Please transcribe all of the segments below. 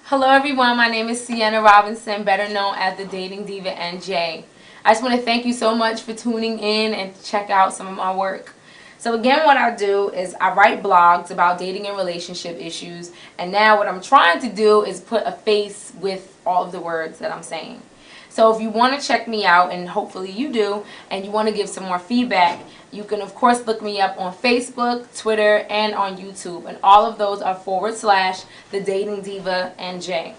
Hello everyone, my name is Sienna Robinson, better known as the Dating Diva NJ. I just want to thank you so much for tuning in and check out some of my work. So again, what I do is I write blogs about dating and relationship issues, and now what I'm trying to do is put a face with all of the words that I'm saying. So if you want to check me out, and hopefully you do, and you want to give some more feedback, you can of course look me up on Facebook, Twitter, and on YouTube. And all of those are / the Dating Diva NJ.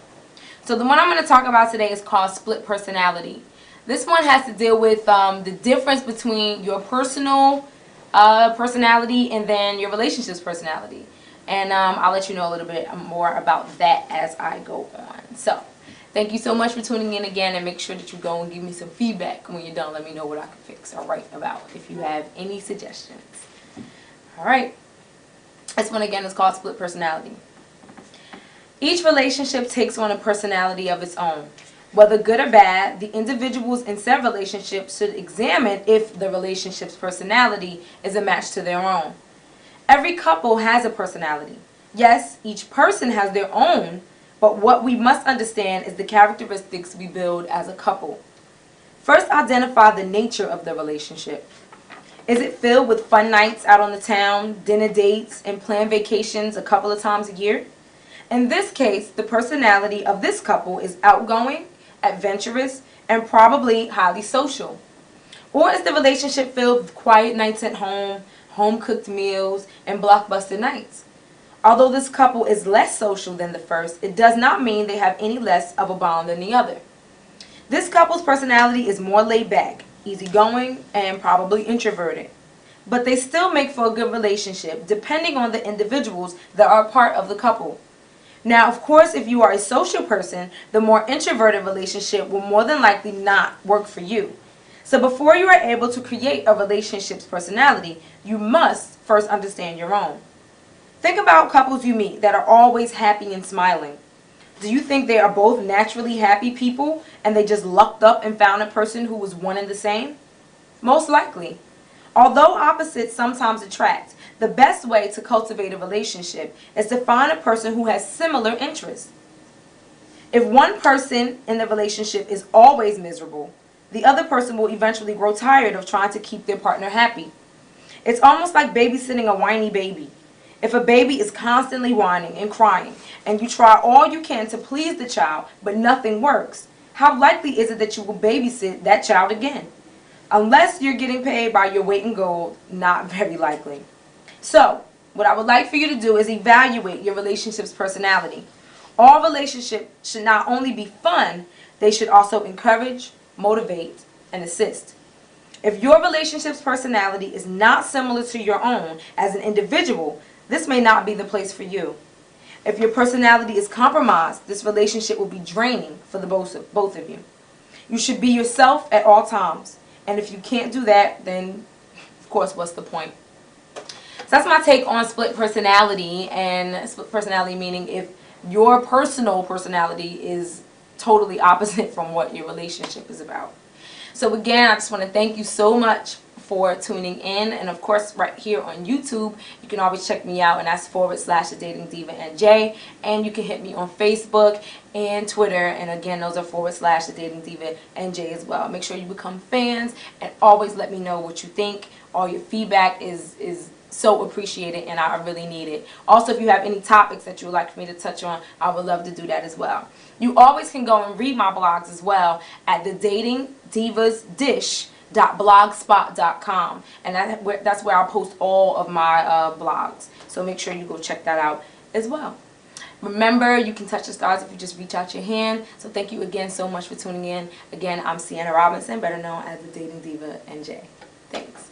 So the one I'm going to talk about today is called split personality. This one has to deal with the difference between your personal personality and then your relationships personality. And I'll let you know a little bit more about that as I go on. So thank you so much for tuning in again, and make sure that you go and give me some feedback when you're done. Let me know what I can fix or write about if you have any suggestions. Alright, this one again is called split personality. Each relationship takes on a personality of its own. Whether good or bad, the individuals in said relationship should examine if the relationship's personality is a match to their own. Every couple has a personality. Yes, each person has their own, but what we must understand is the characteristics we build as a couple. First, identify the nature of the relationship. Is it filled with fun nights out on the town, dinner dates, and planned vacations a couple of times a year? In this case, the personality of this couple is outgoing, adventurous, and probably highly social. Or is the relationship filled with quiet nights at home, home-cooked meals, and blockbuster nights? Although this couple is less social than the first, it does not mean they have any less of a bond than the other. This couple's personality is more laid back, easygoing, and probably introverted. But they still make for a good relationship depending on the individuals that are part of the couple. Now, of course, if you are a social person, the more introverted relationship will more than likely not work for you. So before you are able to create a relationship's personality, you must first understand your own. Think about couples you meet that are always happy and smiling. Do you think they are both naturally happy people and they just lucked up and found a person who was one and the same? Most likely. Although opposites sometimes attract, the best way to cultivate a relationship is to find a person who has similar interests. If one person in the relationship is always miserable, the other person will eventually grow tired of trying to keep their partner happy. It's almost like babysitting a whiny baby. If a baby is constantly whining and crying, and you try all you can to please the child, but nothing works, how likely is it that you will babysit that child again? Unless you're getting paid by your weight in gold, not very likely. So, what I would like for you to do is evaluate your relationship's personality. All relationships should not only be fun, they should also encourage, motivate, and assist. If your relationship's personality is not similar to your own as an individual, this may not be the place for you. If your personality is compromised, this relationship will be draining for the both of you. You should be yourself at all times. And if you can't do that, then of course, what's the point? So that's my take on split personality. And split personality meaning if your personal personality is totally opposite from what your relationship is about. So again, I just want to thank you so much for tuning in, and of course right here on YouTube you can always check me out, and that's / the Dating Diva NJ, and you can hit me on Facebook and Twitter, and again those are / the Dating Diva NJ as well. Make sure you become fans and always let me know what you think. All your feedback is so appreciated, and I really need it. Also, if you have any topics that you would like for me to touch on, I would love to do that as well. You always can go and read my blogs as well at the Dating Divas Dish.blogspot.com, and that's where I post all of my blogs. So make sure you go check that out as well. Remember, you can touch the stars if you just reach out your hand. So thank you again so much for tuning in. Again, I'm Sienna Robinson, better known as the Dating Diva NJ. Thanks.